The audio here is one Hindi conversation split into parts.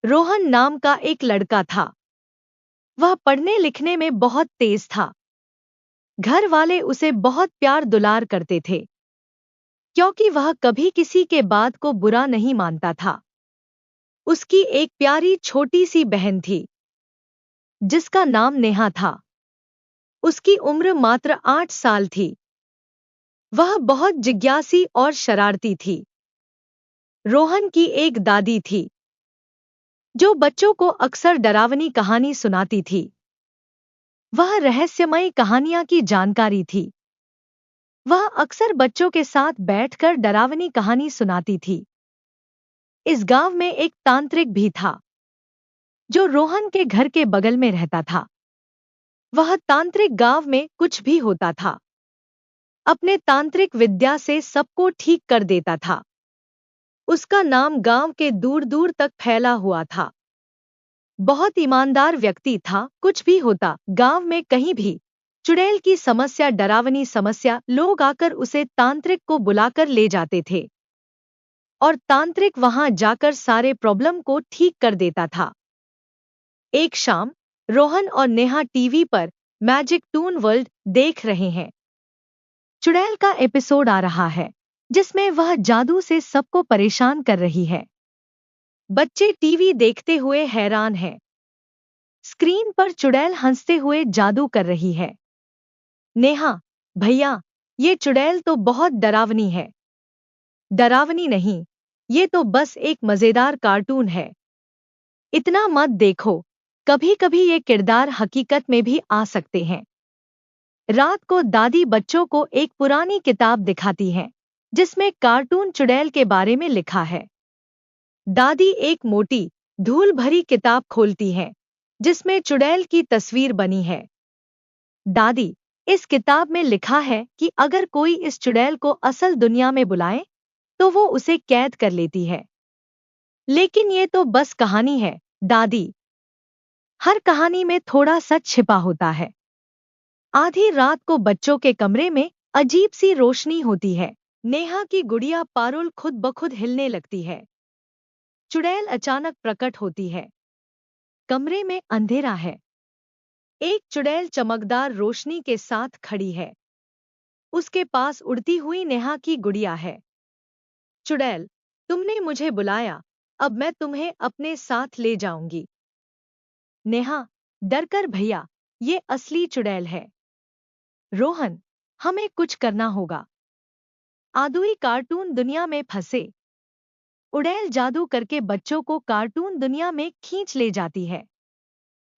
रोहन नाम का एक लड़का था। वह पढ़ने लिखने में बहुत तेज था। घर वाले उसे बहुत प्यार दुलार करते थे, क्योंकि वह कभी किसी के बात को बुरा नहीं मानता था। उसकी एक प्यारी छोटी सी बहन थी, जिसका नाम नेहा था। उसकी उम्र मात्र 8 साल थी। वह बहुत जिज्ञासी और शरारती थी। रोहन की एक दादी थी, जो बच्चों को अक्सर डरावनी कहानी सुनाती थी। वह रहस्यमयी कहानियां की जानकारी थी। वह अक्सर बच्चों के साथ बैठकर डरावनी कहानी सुनाती थी। इस गांव में एक तांत्रिक भी था, जो रोहन के घर के बगल में रहता था। वह तांत्रिक गांव में कुछ भी होता था, अपने तांत्रिक विद्या से सबको ठीक कर देता था। उसका नाम गांव के दूर दूर तक फैला हुआ था। बहुत ईमानदार व्यक्ति था। कुछ भी होता, गांव में कहीं भी चुड़ैल की समस्या, डरावनी समस्या, लोग आकर उसे तांत्रिक को बुलाकर ले जाते थे और तांत्रिक वहां जाकर सारे प्रॉब्लम को ठीक कर देता था। एक शाम रोहन और नेहा टीवी पर मैजिक टून वर्ल्ड देख रहे हैं। चुड़ैल का एपिसोड आ रहा है, जिसमें वह जादू से सबको परेशान कर रही है। बच्चे टीवी देखते हुए हैरान हैं। स्क्रीन पर चुड़ैल हंसते हुए जादू कर रही है। नेहा, भैया, ये चुड़ैल तो बहुत डरावनी है। डरावनी नहीं, ये तो बस एक मजेदार कार्टून है। इतना मत देखो, कभी कभी ये किरदार हकीकत में भी आ सकते हैं। रात को दादी बच्चों को एक पुरानी किताब दिखाती है, जिसमें कार्टून चुड़ैल के बारे में लिखा है। दादी एक मोटी, धूल भरी किताब खोलती है, जिसमें चुड़ैल की तस्वीर बनी है। दादी, इस किताब में लिखा है कि अगर कोई इस चुड़ैल को असल दुनिया में बुलाए, तो वो उसे कैद कर लेती है। लेकिन ये तो बस कहानी है, दादी। हर कहानी में थोड़ा सच छिपा होता है। आधी रात को बच्चों के कमरे में अजीब सी रोशनी होती है। नेहा की गुड़िया पारुल खुद ब खुद हिलने लगती है। चुड़ैल अचानक प्रकट होती है। कमरे में अंधेरा है। एक चुड़ैल चमकदार रोशनी के साथ खड़ी है। उसके पास उड़ती हुई नेहा की गुड़िया है। चुड़ैल, तुमने मुझे बुलाया, अब मैं तुम्हें अपने साथ ले जाऊंगी। नेहा, डरकर, भैया, ये असली चुड़ैल है। रोहन, हमें कुछ करना होगा। आदुई कार्टून दुनिया में फंसे। उड़ैल जादू करके बच्चों को कार्टून दुनिया में खींच ले जाती है।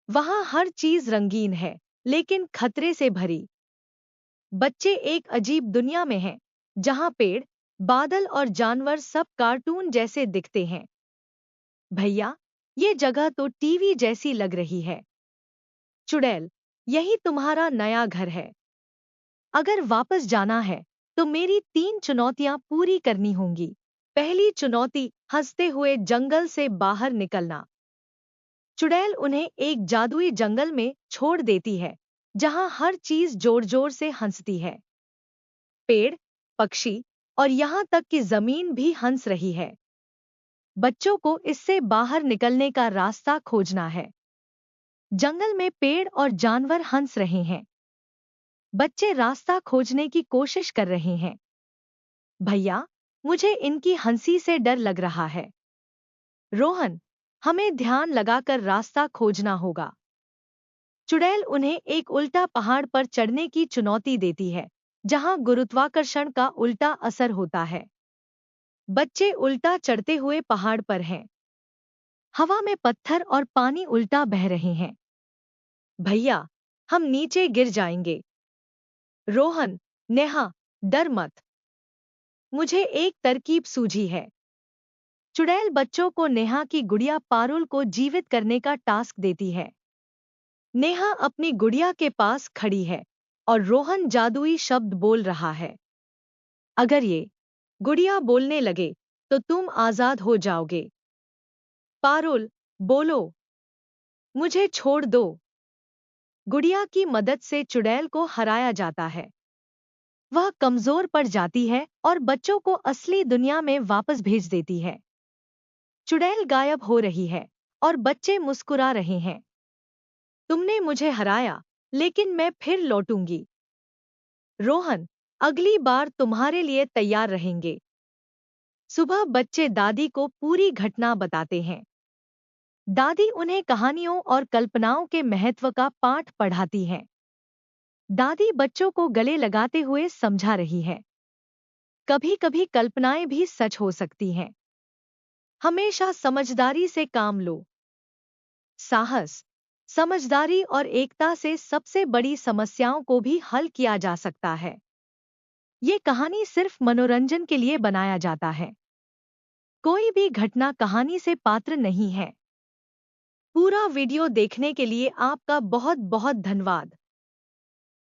वहां हर चीज रंगीन है, लेकिन खतरे से भरी। बच्चे एक अजीब दुनिया में हैं, जहां पेड़, बादल और जानवर सब कार्टून जैसे दिखते हैं। भैया, ये जगह तो टीवी जैसी लग रही है। चुड़ैल, यही तुम्हारा नया घर है। अगर वापस जाना है, तो मेरी 3 चुनौतियां पूरी करनी होंगी। पहली चुनौती, हंसते हुए जंगल से बाहर निकलना। चुड़ैल उन्हें एक जादुई जंगल में छोड़ देती है, जहां हर चीज जोर जोर से हंसती है। पेड़, पक्षी और यहाँ तक कि जमीन भी हंस रही है। बच्चों को इससे बाहर निकलने का रास्ता खोजना है। जंगल में पेड़ और जानवर हंस रहे हैं। बच्चे रास्ता खोजने की कोशिश कर रहे हैं। भैया, मुझे इनकी हंसी से डर लग रहा है। रोहन, हमें ध्यान लगाकर रास्ता खोजना होगा। चुड़ैल उन्हें एक उल्टा पहाड़ पर चढ़ने की चुनौती देती है, जहां गुरुत्वाकर्षण का उल्टा असर होता है। बच्चे उल्टा चढ़ते हुए पहाड़ पर हैं। हवा में पत्थर और पानी उल्टा बह रहे हैं। भैया, हम नीचे गिर जाएंगे। रोहन, नेहा, डर मत। मुझे एक तरकीब सूझी है। चुड़ैल बच्चों को नेहा की गुड़िया पारुल को जीवित करने का टास्क देती है। नेहा अपनी गुड़िया के पास खड़ी है और रोहन जादुई शब्द बोल रहा है। अगर ये गुड़िया बोलने लगे, तो तुम आजाद हो जाओगे। पारुल, बोलो, मुझे छोड़ दो। गुड़िया की मदद से चुड़ैल को हराया जाता है। वह कमजोर पड़ जाती है और बच्चों को असली दुनिया में वापस भेज देती है। चुड़ैल गायब हो रही है और बच्चे मुस्कुरा रहे हैं। तुमने मुझे हराया, लेकिन मैं फिर लौटूंगी। रोहन, अगली बार तुम्हारे लिए तैयार रहेंगे। सुबह बच्चे दादी को पूरी घटना बताते हैं। दादी उन्हें कहानियों और कल्पनाओं के महत्व का पाठ पढ़ाती हैं। दादी बच्चों को गले लगाते हुए समझा रही है, कभी कभी कल्पनाएं भी सच हो सकती हैं। हमेशा समझदारी से काम लो। साहस, समझदारी और एकता से सबसे बड़ी समस्याओं को भी हल किया जा सकता है। ये कहानी सिर्फ मनोरंजन के लिए बनाया जाता है। कोई भी घटना कहानी से पात्र नहीं है। पूरा वीडियो देखने के लिए आपका बहुत बहुत धन्यवाद।